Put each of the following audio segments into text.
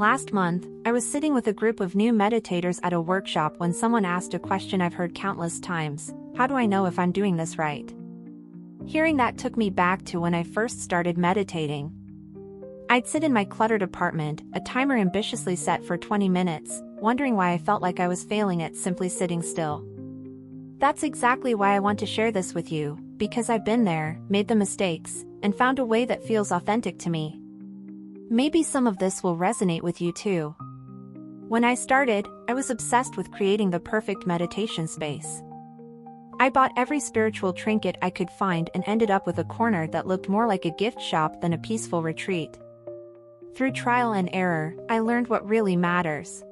Last month, I was sitting with a group of new meditators at a workshop when someone asked a question I've heard countless times: how do I know if I'm doing this right? Hearing that took me back to when I first started meditating. I'd sit in my cluttered apartment, a timer ambitiously set for 20 minutes, wondering why I felt like I was failing at simply sitting still. That's exactly why I want to share this with you, because I've been there, made the mistakes, and found a way that feels authentic to me. Maybe some of this will resonate with you too. When I started, I was obsessed with creating the perfect meditation space. I bought every spiritual trinket I could find and ended up with a corner that looked more like a gift shop than a peaceful retreat. Through trial and error, I learned what really matters.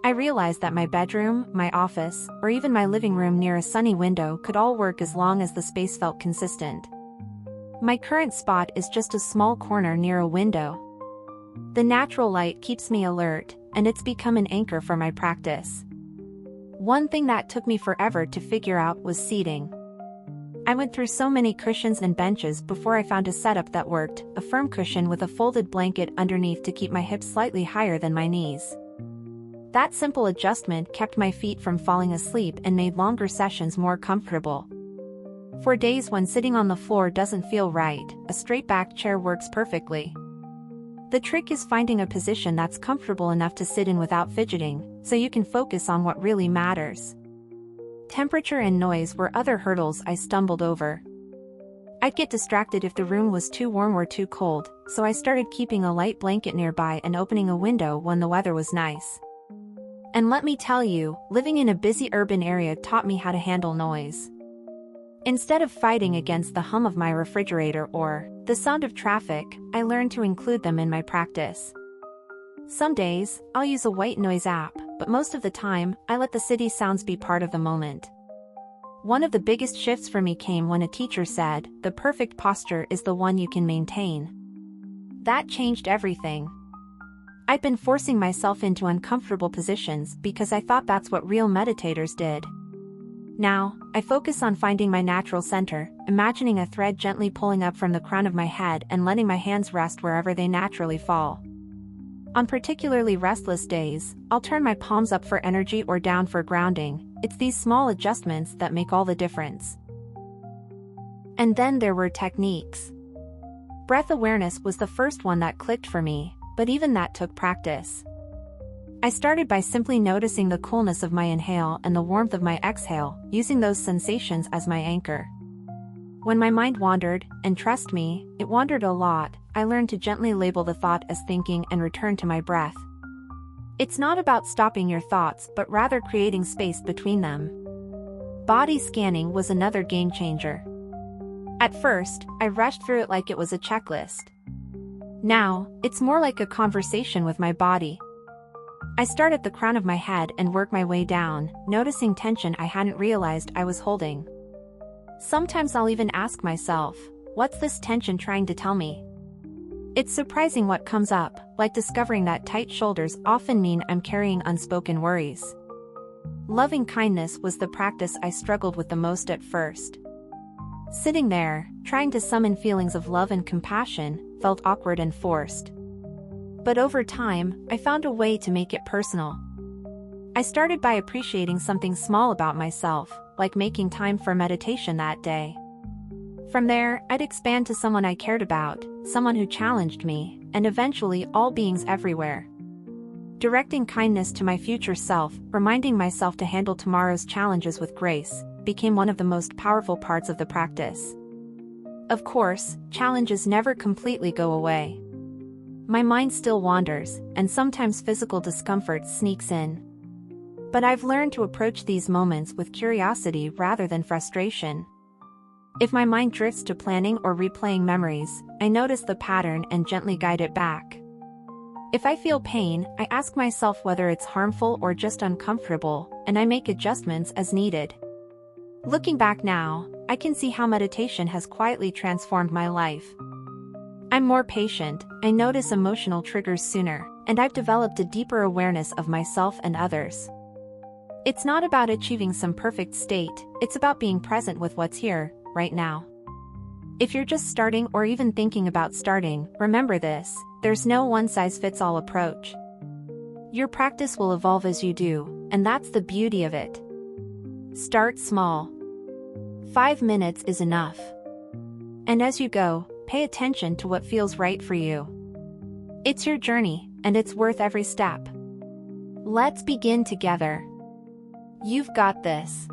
I realized that my bedroom, my office, or even my living room near a sunny window could all work as long as the space felt consistent. My current spot is just a small corner near a window. The natural light keeps me alert, and it's become an anchor for my practice. One thing that took me forever to figure out was seating. I went through so many cushions and benches before I found a setup that worked: a firm cushion with a folded blanket underneath to keep my hips slightly higher than my knees. That simple adjustment kept my feet from falling asleep and made longer sessions more comfortable. For days when sitting on the floor doesn't feel right, a straight-backed chair works perfectly. The trick is finding a position that's comfortable enough to sit in without fidgeting, so you can focus on what really matters. Temperature and noise were other hurdles I stumbled over. I'd get distracted if the room was too warm or too cold, so I started keeping a light blanket nearby and opening a window when the weather was nice. And let me tell you, living in a busy urban area taught me how to handle noise. Instead of fighting against the hum of my refrigerator or the sound of traffic, I learned to include them in my practice. Some days, I'll use a white noise app, but most of the time, I let the city sounds be part of the moment. One of the biggest shifts for me came when a teacher said, "The perfect posture is the one you can maintain." That changed everything. I'd been forcing myself into uncomfortable positions because I thought that's what real meditators did. Now, I focus on finding my natural center, imagining a thread gently pulling up from the crown of my head and letting my hands rest wherever they naturally fall. On particularly restless days, I'll turn my palms up for energy or down for grounding. It's these small adjustments that make all the difference. And then there were techniques. Breath awareness was the first one that clicked for me, but even that took practice. I started by simply noticing the coolness of my inhale and the warmth of my exhale, using those sensations as my anchor. When my mind wandered, and trust me, it wandered a lot, I learned to gently label the thought as thinking and return to my breath. It's not about stopping your thoughts but rather creating space between them. Body scanning was another game changer. At first, I rushed through it like it was a checklist. Now, it's more like a conversation with my body. I start at the crown of my head and work my way down, noticing tension I hadn't realized I was holding. Sometimes I'll even ask myself, what's this tension trying to tell me? It's surprising what comes up, like discovering that tight shoulders often mean I'm carrying unspoken worries. Loving kindness was the practice I struggled with the most at first. Sitting there, trying to summon feelings of love and compassion, felt awkward and forced. But over time, I found a way to make it personal. I started by appreciating something small about myself, like making time for meditation that day. From there, I'd expand to someone I cared about, someone who challenged me, and eventually all beings everywhere. Directing kindness to my future self, reminding myself to handle tomorrow's challenges with grace, became one of the most powerful parts of the practice. Of course, challenges never completely go away. My mind still wanders, and sometimes physical discomfort sneaks in. But I've learned to approach these moments with curiosity rather than frustration. If my mind drifts to planning or replaying memories, I notice the pattern and gently guide it back. If I feel pain, I ask myself whether it's harmful or just uncomfortable, and I make adjustments as needed. Looking back now, I can see how meditation has quietly transformed my life. I'm more patient, I notice emotional triggers sooner, and I've developed a deeper awareness of myself and others. It's not about achieving some perfect state, it's about being present with what's here, right now. If you're just starting or even thinking about starting, remember this: There's no one-size-fits-all approach. Your practice will evolve as you do, and that's the beauty of it. Start small. 5 minutes is enough. And as you go, pay attention to what feels right for you. It's your journey, and it's worth every step. Let's begin together. You've got this.